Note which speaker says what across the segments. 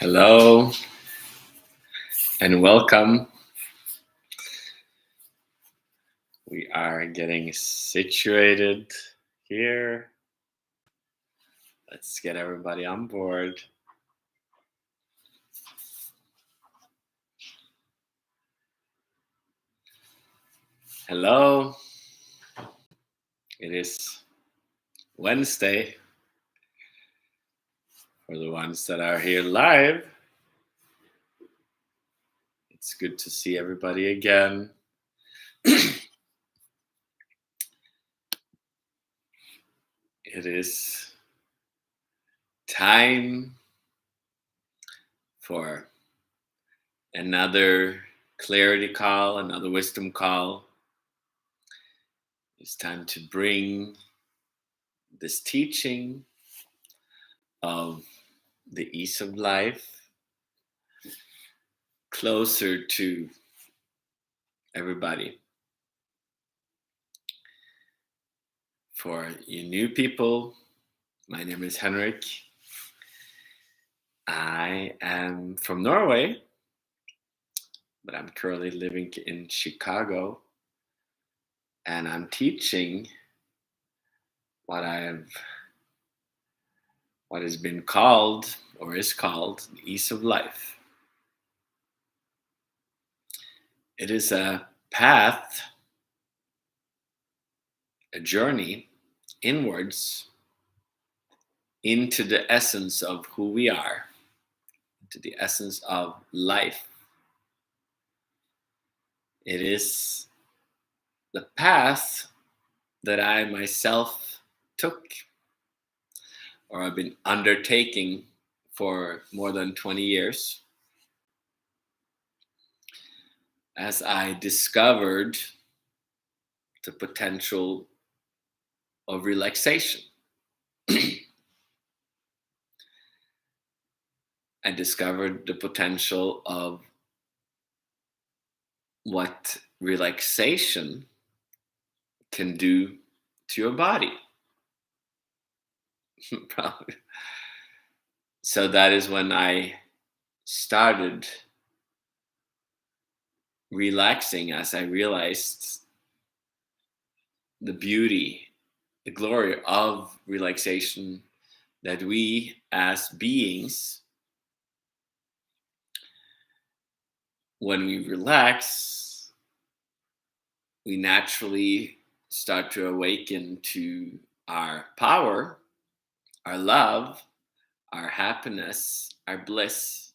Speaker 1: Hello and welcome. We are getting situated here. Let's get everybody on board. Hello. It is Wednesday. For the ones that are here live, it's good to see everybody again. It is time for another clarity call, another wisdom call. It's time to bring this teaching of the ease of life closer to everybody. For you new people, my name is Henrik. I am from Norway, but I'm currently living in Chicago, and I'm teaching what has been called or is called the ease of life. It is a path, a journey inwards into the essence of who we are, into the essence of life. It is the path that I myself took, or I've been undertaking for more than 20 years, as I discovered the potential of relaxation. I discovered the potential of what relaxation can do to your body. So that is when I started relaxing, as I realized the beauty, the glory of relaxation, that we as beings, when we relax, we naturally start to awaken to our power, our love, our happiness, our bliss.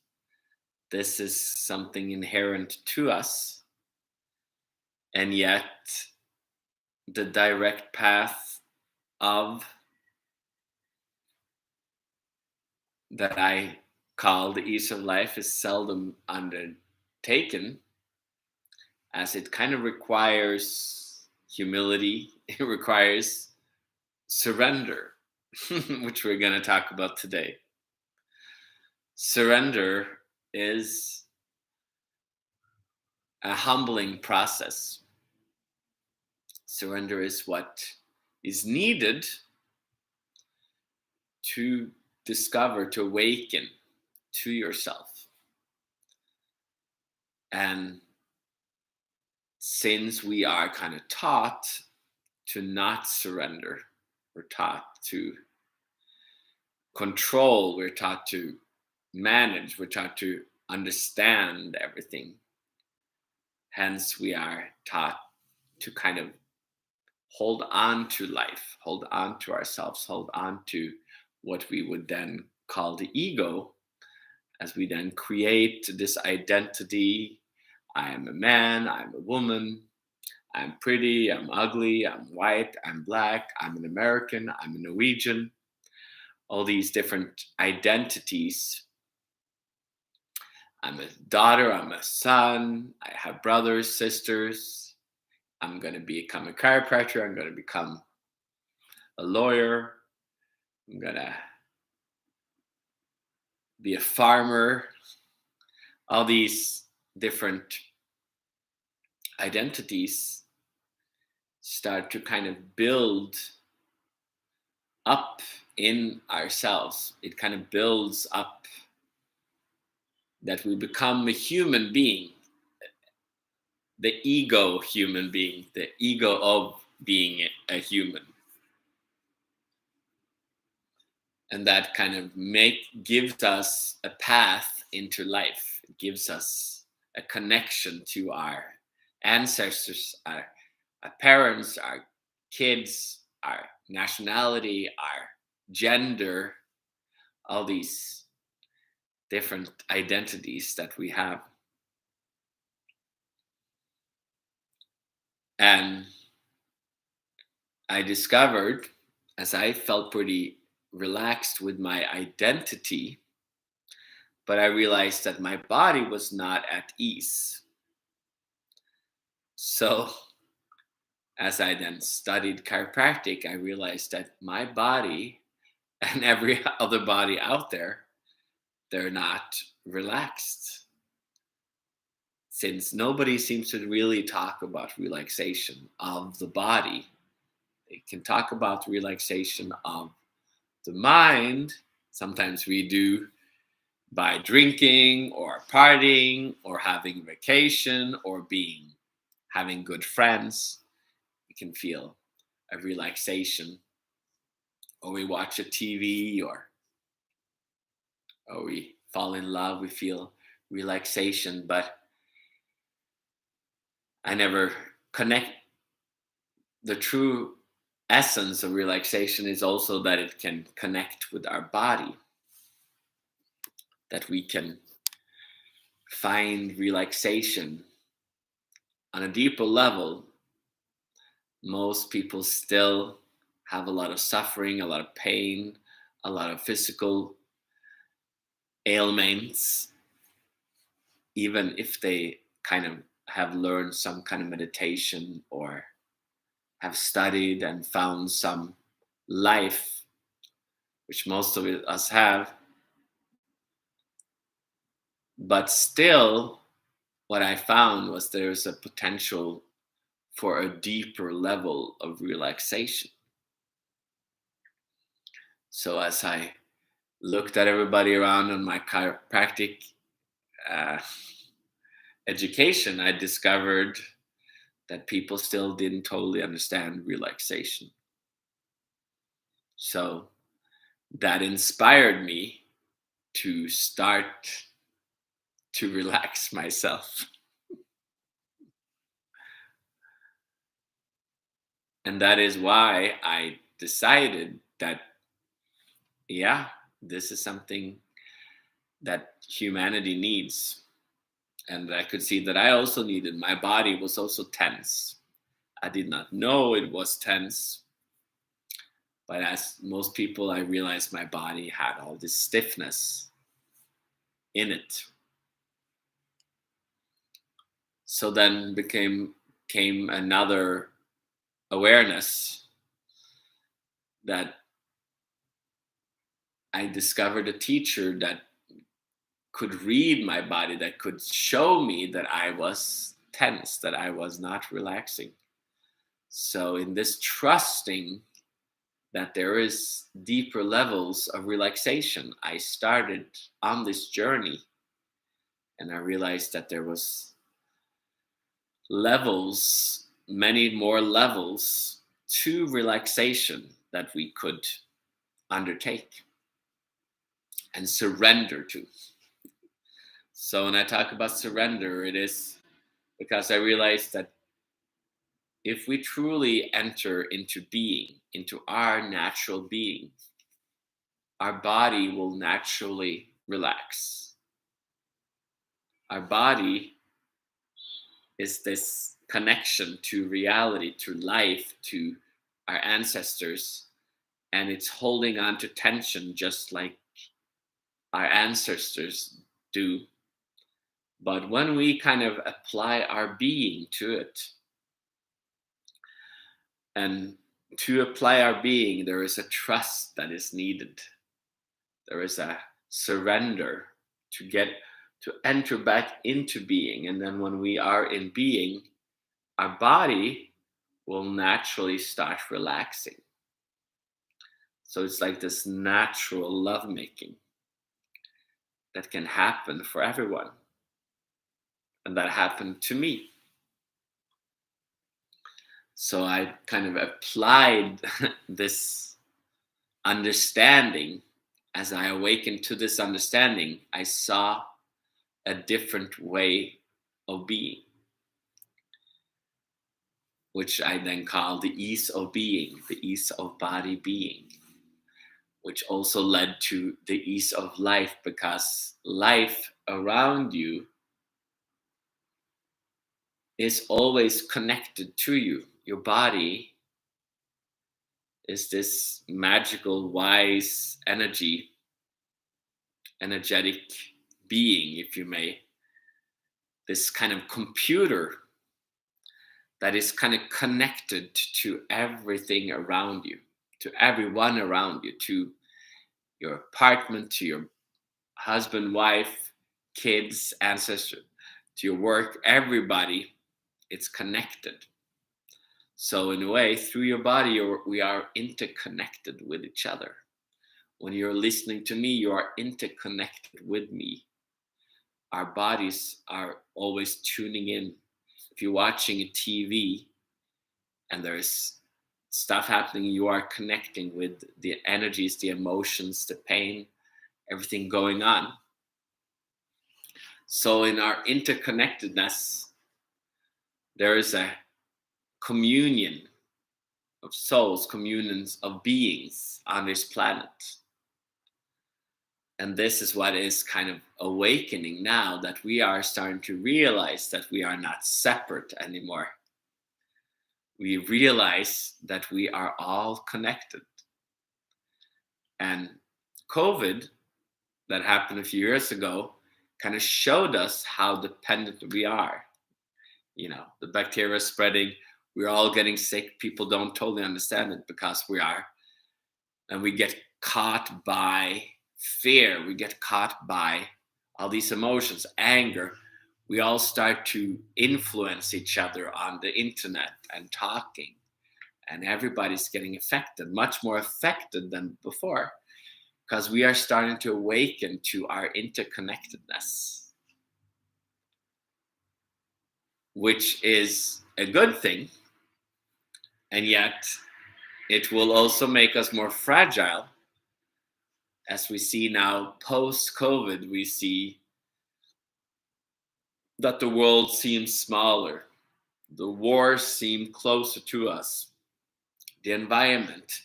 Speaker 1: This is something inherent to us. And yet, the direct path of that I call the ease of life is seldom undertaken, as it kind of requires humility. It requires surrender, which we're going to talk about today. Surrender is a humbling process. Surrender is what is needed to discover, to awaken to yourself. And since we are kind of taught to not surrender, we're taught to control, we're taught to manage, we're taught to understand everything. Hence, we are taught to kind of hold on to life, hold on to ourselves, hold on to what we would then call the ego, as we then create this identity. I am a man, I'm a woman, I'm pretty, I'm ugly, I'm white, I'm black, I'm an American, I'm a Norwegian. All these different identities. I'm a daughter, I'm a son, I have brothers, sisters. I'm going to become a chiropractor, I'm going to become a lawyer, I'm going to be a farmer. All these different identities start to kind of build up in ourselves. It kind of builds up that we become a human being, the ego human being, the ego of being a human. And that kind of gives us a path into life. It gives us a connection to our ancestors, our parents, our kids, our nationality, our gender, all these different identities that we have. And I discovered, as I felt pretty relaxed with my identity, but I realized that my body was not at ease. So, as I then studied chiropractic, I realized that my body and every other body out there, they're not relaxed. Since nobody seems to really talk about relaxation of the body, they can talk about relaxation of the mind. Sometimes we do by drinking or partying or having vacation or having good friends. We can feel a relaxation, or we watch a TV, or we fall in love, we feel relaxation. But I never connect. The true essence of relaxation is also that it can connect with our body, that we can find relaxation on a deeper level. Most people still have a lot of suffering, a lot of pain, a lot of physical ailments, even if they kind of have learned some kind of meditation or have studied and found some life, which most of us have. But still, what I found was there's a potential for a deeper level of relaxation. So as I looked at everybody around in my chiropractic education, I discovered that people still didn't totally understand relaxation. So that inspired me to start to relax myself. And that is why I decided that, yeah, this is something that humanity needs. And I could see that I also needed. My body was also tense. I did not know it was tense. But as most people, I realized my body had all this stiffness in it. So then came another awareness that I discovered a teacher that could read my body, that could show me that I was tense, that I was not relaxing. So in this trusting that there is deeper levels of relaxation, I started on this journey, and I realized that there was levels, many more levels to relaxation that we could undertake and surrender to. So when I talk about surrender, it is because I realized that if we truly enter into being, into our natural being, our body will naturally relax. Our body is this connection to reality, to life, to our ancestors, and it's holding on to tension just like our ancestors do. But when we kind of apply our being to it, and to apply our being, there is a trust that is needed. There is a surrender to enter back into being. And then when we are in being, our body will naturally start relaxing. So it's like this natural lovemaking. that can happen for everyone. And that happened to me. So I kind of applied this understanding. As I awakened to this understanding, I saw a different way of being, which I then call the ease of being, the ease of body being, which also led to the ease of life, because life around you is always connected to you. Your body is this magical, wise energetic being, if you may, this kind of computer that is kind of connected to everything around you, to everyone around you, to your apartment, to your husband, wife, kids, ancestors, to your work, everybody. It's connected. So in a way, through your body, we are interconnected with each other. When you're listening to me, you are interconnected with me. Our bodies are always tuning in. If you're watching a TV and there's stuff happening, you are connecting with the energies, the emotions, the pain, everything going on. So in our interconnectedness, there is a communion of souls, communions of beings on this planet. And this is what is kind of awakening now, that we are starting to realize that we are not separate anymore. We realize that we are all connected. And COVID, that happened a few years ago, kind of showed us how dependent we are. You know, the bacteria is spreading, we're all getting sick. People don't totally understand it because we are. And we get caught by fear. We get caught by all these emotions, anger. We all start to influence each other on the internet and talking. And everybody's getting affected, much more affected than before, because we are starting to awaken to our interconnectedness, which is a good thing. And yet it will also make us more fragile. As we see now, post-COVID, we see that the world seems smaller. The wars seem closer to us. The environment,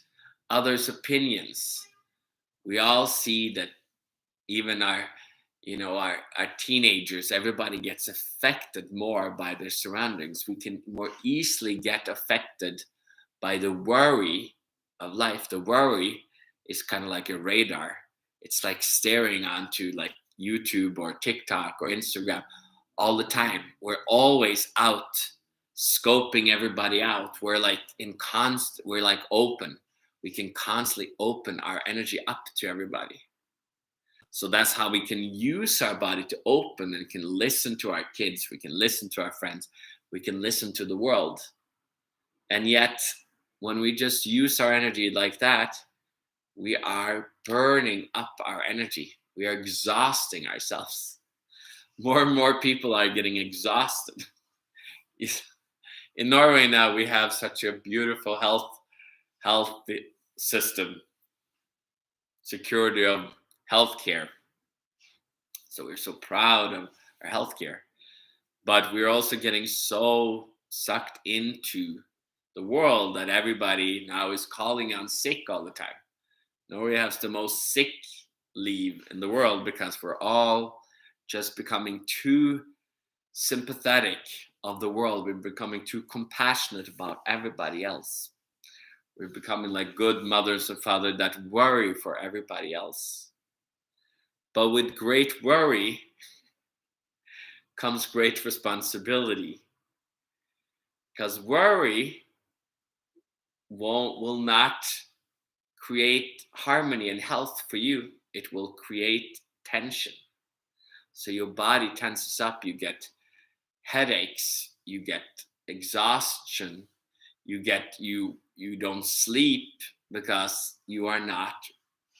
Speaker 1: others' opinions. We all see that even our teenagers, everybody gets affected more by their surroundings. We can more easily get affected by the worry of life. The worry is kind of like a radar. It's like staring onto like YouTube or TikTok or Instagram all the time. We're always out scoping everybody out. We're like we're like open. We can constantly open our energy up to everybody. So that's how we can use our body to open, and can listen to our kids. We can listen to our friends. We can listen to the world. And yet, when we just use our energy like that, we are burning up our energy. We are exhausting ourselves. More and more people are getting exhausted. In Norway now, we have such a beautiful health system, security of healthcare. So we're so proud of our healthcare, but we're also getting so sucked into the world that everybody now is calling on sick all the time. Norway has the most sick leave in the world because we're all just becoming too sympathetic of the world. We're becoming too compassionate about everybody else. We're becoming like good mothers and fathers that worry for everybody else. But with great worry comes great responsibility. Because worry will not create harmony and health for you. It will create tension. So your body tenses up, you get headaches, you get exhaustion, you don't sleep because you are not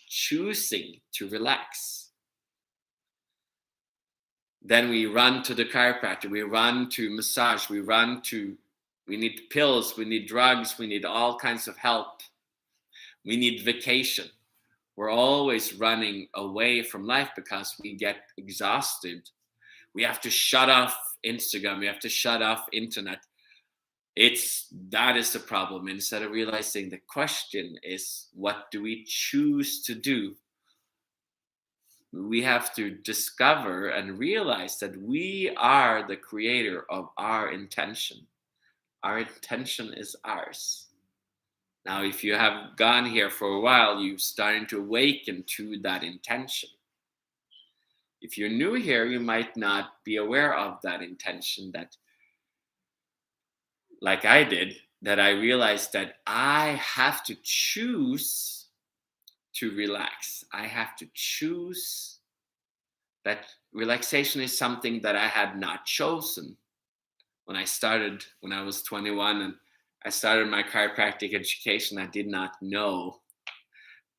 Speaker 1: choosing to relax. Then we run to the chiropractor, we run to massage, we need pills, we need drugs, we need all kinds of help. We need vacation. We're always running away from life because we get exhausted. We have to shut off Instagram, we have to shut off internet. That is the problem. Instead of realizing the question is, what do we choose to do? We have to discover and realize that we are the creator of our intention. Our intention is ours. Now, if you have gone here for a while, you're starting to awaken to that intention. If you're new here, you might not be aware of that intention, that, like I did, that I realized that I have to choose to relax. I have to choose that relaxation is something that I had not chosen. When I was 21 and I started my chiropractic education, I did not know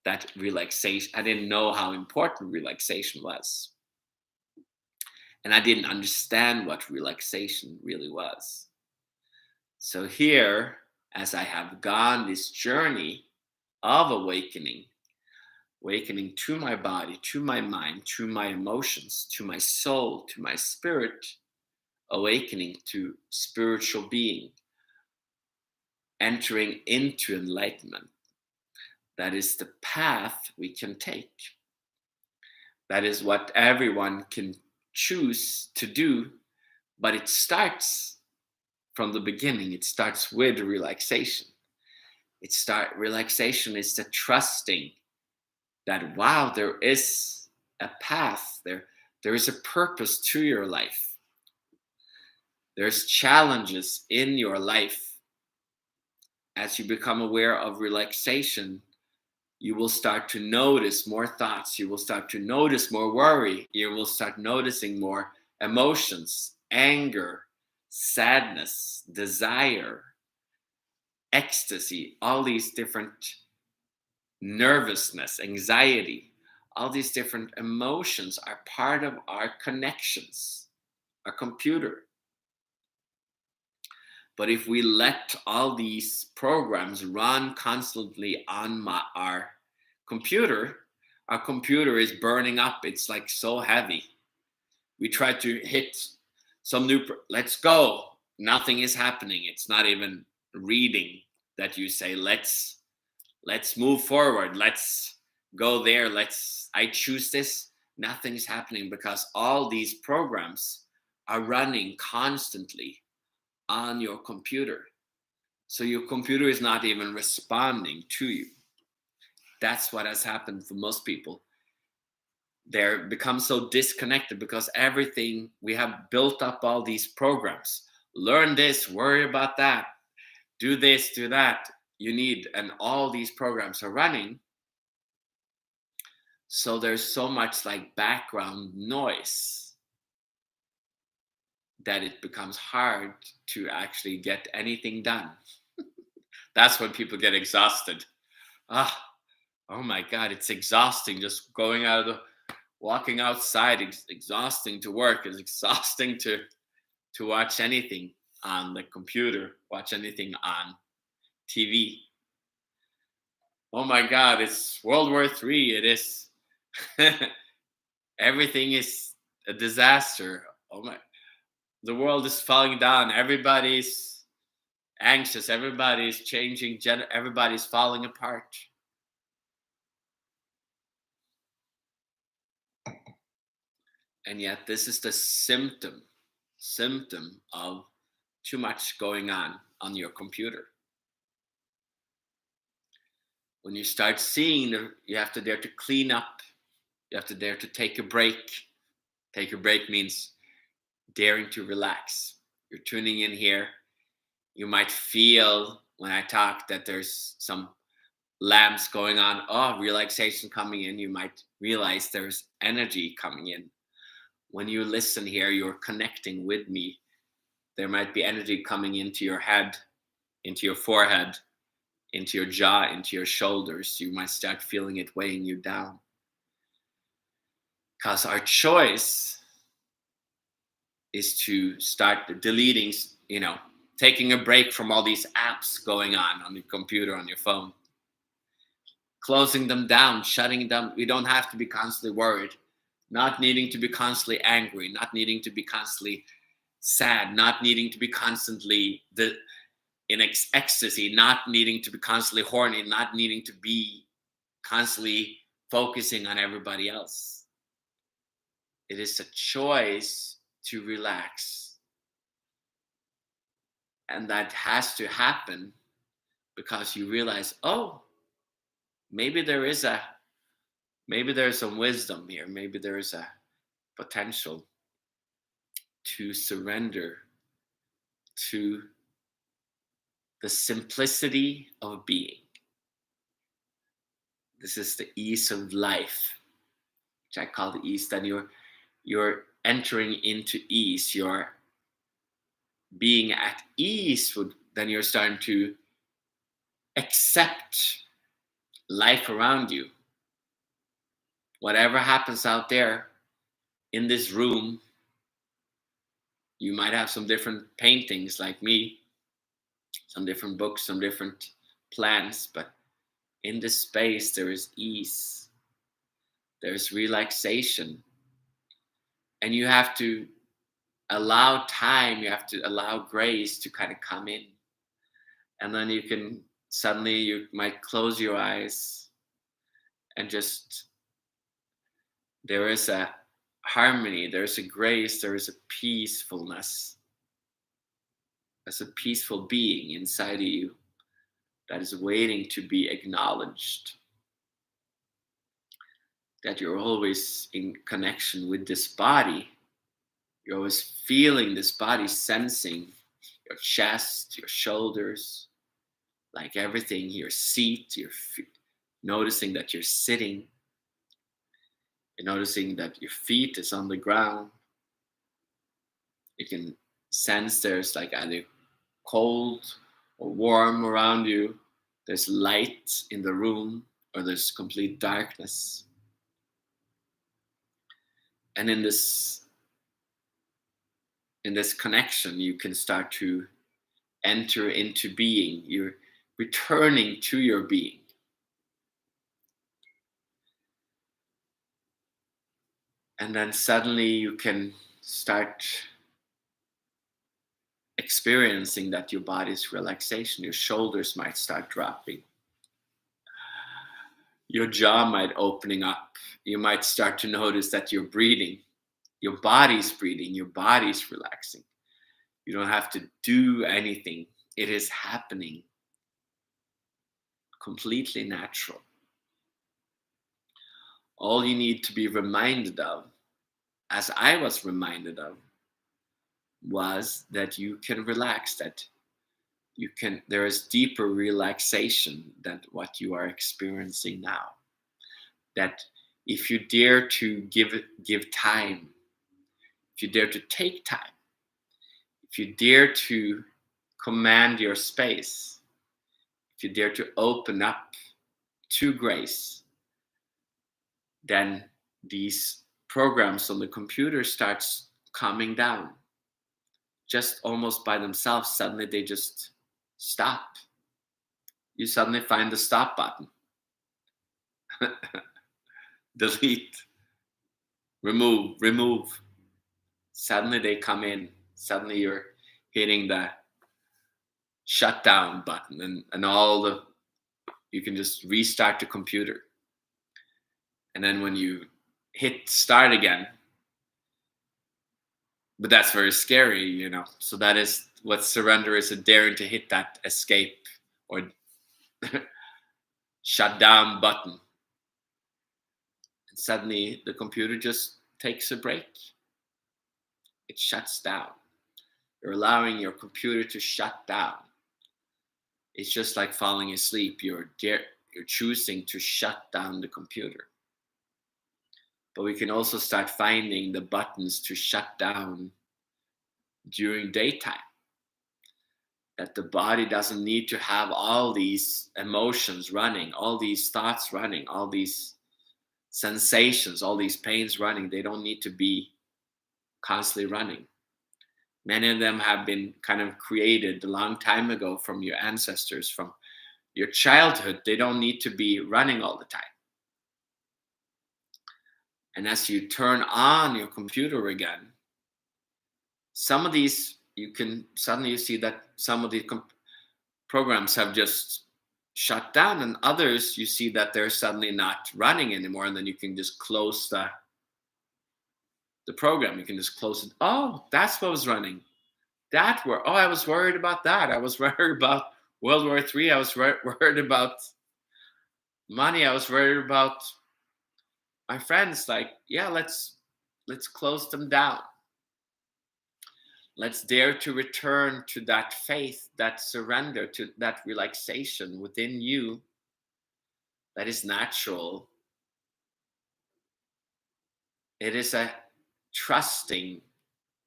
Speaker 1: that relaxation, I didn't know how important relaxation was. And I didn't understand what relaxation really was. So here, as I have gone this journey of awakening to my body, to my mind, to my emotions, to my soul, to my spirit, awakening to spiritual being, entering into enlightenment. That is the path we can take. That is what everyone can choose to do, but it starts from the beginning. It starts with relaxation. Relaxation is the trusting that, wow, there is a path, there is a purpose to your life. There's challenges in your life. As you become aware of relaxation, you will start to notice more thoughts. You will start to notice more worry. You will start noticing more emotions, anger, sadness, desire, ecstasy, all these different nervousness, anxiety, all these different emotions are part of our connections, our computer. But if we let all these programs run constantly on our computer is burning up. It's like so heavy. We try to hit some new, let's go. Nothing is happening. It's not even reading that you say, let's move forward. Let's go there. I choose this. Nothing's happening because all these programs are running constantly on your computer. So your computer is not even responding to you. That's what has happened for most people. They're become so disconnected because everything, we have built up all these programs. Learn this, worry about that, do this, do that. And all these programs are running. So there's so much like background noise that it becomes hard to actually get anything done. That's when people get exhausted. Oh my God, it's exhausting just walking outside, exhausting to work, it's exhausting to watch anything on the computer, watch anything on TV. Oh my God, it's World War III. It is. Everything is a disaster. The world is falling down. Everybody's anxious. Everybody's changing. Everybody's falling apart. And yet this is the symptom of too much going on your computer. When you start seeing, you have to dare to clean up. You have to dare to take a break. Take a break means daring to relax. You're tuning in here. You might feel when I talk that there's some lamps going on. Oh, relaxation coming in. You might realize there's energy coming in. When you listen here, you're connecting with me. There might be energy coming into your head, into your forehead, into your jaw, into your shoulders. You might start feeling it weighing you down. Because our choice is to start deleting, taking a break from all these apps going on your computer, on your phone, closing them down, shutting them. We don't have to be constantly worried, not needing to be constantly angry, not needing to be constantly sad, not needing to be constantly in ecstasy, not needing to be constantly horny, not needing to be constantly focusing on everybody else. It is a choice to relax. And that has to happen because you realize, oh, maybe there's some wisdom here. Maybe there is a potential to surrender to the simplicity of being. This is the ease of life, which I call the ease. Then you're entering into ease. You're being at ease. Then you're starting to accept life around you. Whatever happens out there in this room, you might have some different paintings like me, some different books, some different plans, but in this space there is ease, there's relaxation, and you have to allow time, you have to allow grace to kind of come in. And then you might close your eyes and just, there is a harmony, there's a grace, there is a peacefulness. There's a peaceful being inside of you that is waiting to be acknowledged. That you're always in connection with this body. You're always feeling this body, sensing your chest, your shoulders, like everything, your seat, noticing that you're sitting. You're noticing that your feet is on the ground. You can sense there's like either cold or warm around you. There's light in the room or there's complete darkness. And in this connection, you can start to enter into being. You're returning to your being. And then suddenly you can start experiencing that your body's relaxation. Your shoulders might start dropping. Your jaw might opening up. You might start to notice that you're breathing. Your body's breathing. Your body's relaxing. You don't have to do anything. It is happening. Completely natural. All you need to be reminded of, as I was reminded of, was that you can relax, that there is deeper relaxation than what you are experiencing now. That if you dare to give time, if you dare to take time, if you dare to command your space, if you dare to open up to grace, then these programs on the computer starts calming down. Just almost by themselves, suddenly they just stop. You suddenly find the stop button. Delete, remove. Suddenly they come in. Suddenly you're hitting the shut down button and you can just restart the computer. And then when you hit start again, but that's very scary, So that is what surrender is, a daring to hit that escape or shut down button. And suddenly the computer just takes a break. It shuts down. You're allowing your computer to shut down. It's just like falling asleep. You're choosing to shut down the computer. But we can also start finding the buttons to shut down during daytime. That the body doesn't need to have all these emotions running, all these thoughts running, all these sensations, all these pains running. They don't need to be constantly running. Many of them have been kind of created a long time ago from your ancestors, from your childhood. They don't need to be running all the time. And as you turn on your computer again, some of these, you can suddenly see that some of the programs have just shut down, and others you see that they're suddenly not running anymore, and then you can just close the program. You can just close it. Oh, that's what was running. I was worried about that. I was worried about World War III. I was worried about money. I was worried about my friends. Like, yeah, let's close them down. Let's dare to return to that faith, that surrender, to that relaxation within you that is natural. It is a trusting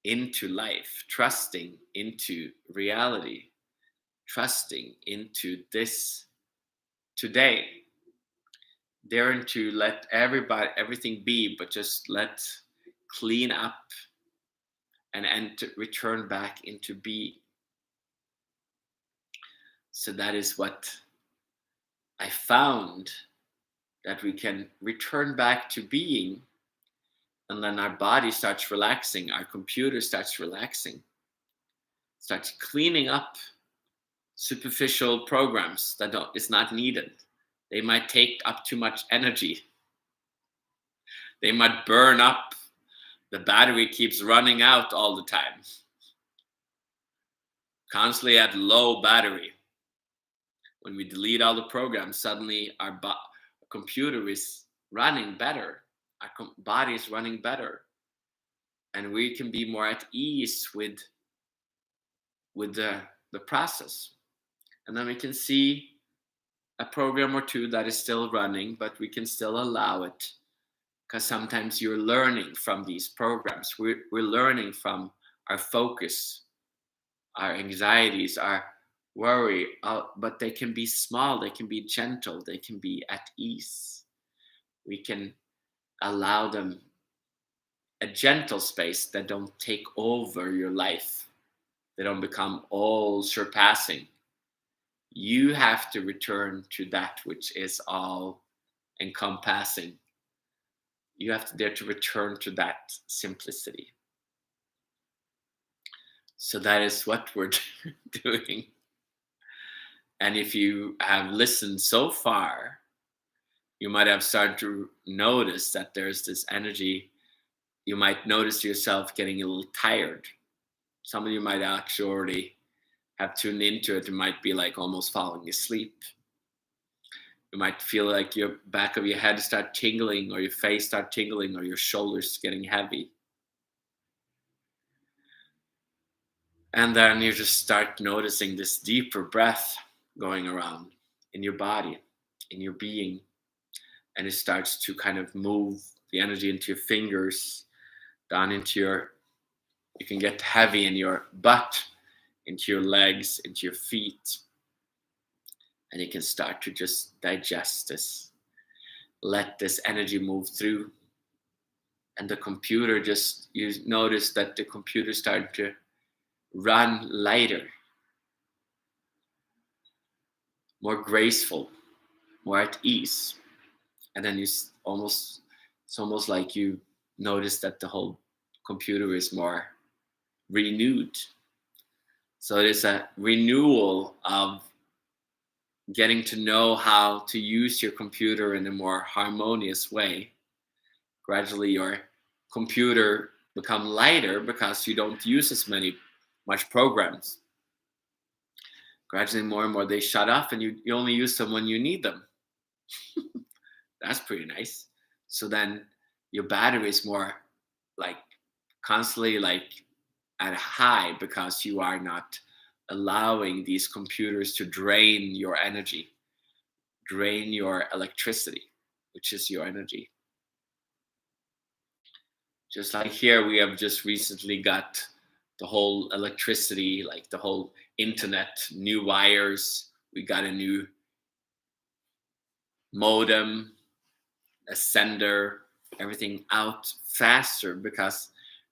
Speaker 1: into life, trusting into reality, trusting into this today. Daring to let everything be, but just let clean up and to return back into being. So that is what I found, that we can return back to being, and then our body starts relaxing, our computer starts relaxing, starts cleaning up superficial programs that is not needed. They might take up too much energy. They might burn up. The battery keeps running out all the time. Constantly at low battery. When we delete all the programs, suddenly our computer is running better. Our body is running better. And we can be more at ease with the process. And then we can see a program or two that is still running, but we can still allow it, because sometimes you're learning from these programs. We're learning from our focus, our anxieties, our worry, but they can be small, they can be gentle, they can be at ease. We can allow them a gentle space that don't take over your life. They don't become all surpassing. You have to return to that which is all encompassing. You have to dare to return to that simplicity. So that is what we're doing. And if you have listened so far, you might have started to notice that there's this energy. You might notice yourself getting a little tired. Some of you might actually already have tuned into it. It might be like almost falling asleep. You might feel like your back of your head start tingling, or your face start tingling, or your shoulders getting heavy. And then you just start noticing this deeper breath going around in your body, in your being. And it starts to kind of move the energy into your fingers, down into you can get heavy in your butt, into your legs, into your feet. And you can start to just digest this. Let this energy move through. And the computer, you notice that the computer started to run lighter, more graceful, more at ease. And then it's almost like you notice that the whole computer is more renewed. So it is a renewal of getting to know how to use your computer in a more harmonious way. Gradually your computer become lighter because you don't use as much programs. Gradually more and more they shut off, and you only use them when you need them. That's pretty nice. So then your battery is more like constantly like at a high, because you are not allowing these computers to drain your energy, drain your electricity, which is your energy. Just like here, we have just recently got the whole electricity, like the whole internet, new wires. We got a new modem, a sender, everything out faster, because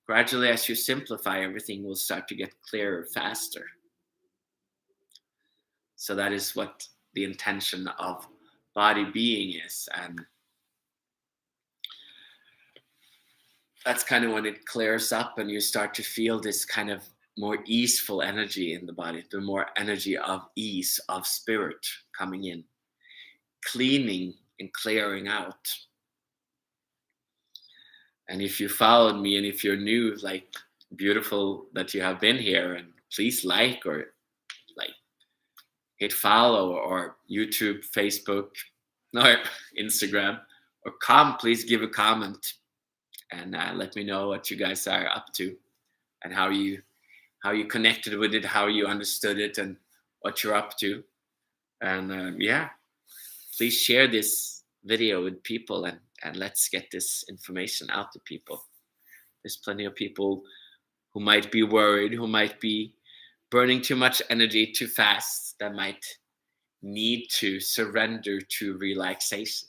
Speaker 1: gradually, as you simplify, everything will start to get clearer faster. So that is what the intention of body being is. And that's kind of when it clears up and you start to feel this kind of more easeful energy in the body, the more energy of ease, of spirit coming in, cleaning and clearing out. And if you followed me and if you're new, like, beautiful that you have been here, and please like or like hit follow, or YouTube, Facebook, or Instagram, or please give a comment and let me know what you guys are up to and how you connected with it, how you understood it, and what you're up to. And yeah, please share this video with people, and let's get this information out to people. There's plenty of people who might be worried, who might be burning too much energy too fast, that might need to surrender to relaxation.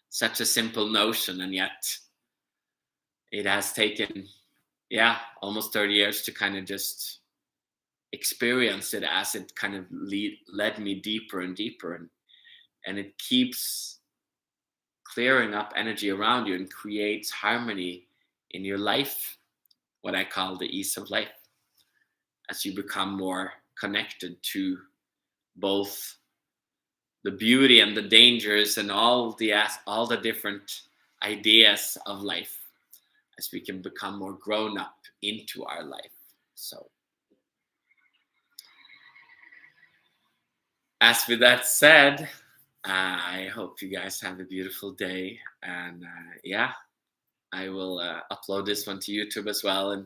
Speaker 1: Such a simple notion, and yet it has taken, almost 30 years to kind of just experience it, as it kind of led me deeper and deeper, and it keeps clearing up energy around you and creates harmony in your life, what I call the ease of life, as you become more connected to both the beauty and the dangers and all the different ideas of life, as we can become more grown up into our life. So, as with that said, I hope you guys have a beautiful day, and I will upload this one to YouTube as well, and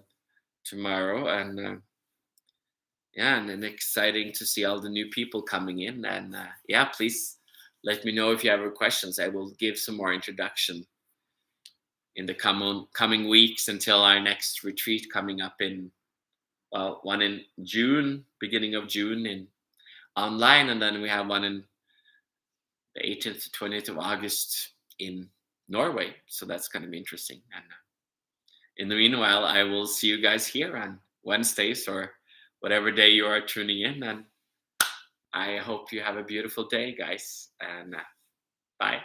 Speaker 1: tomorrow, and and then exciting to see all the new people coming in, and please let me know if you have questions. I will give some more introduction in the coming weeks until our next retreat coming up in one in June, beginning of June, in online, and then we have one in the 18th to 20th of August in Norway. So that's going to be interesting. And in the meanwhile, I will see you guys here on Wednesdays or whatever day you are tuning in. And I hope you have a beautiful day, guys. And bye.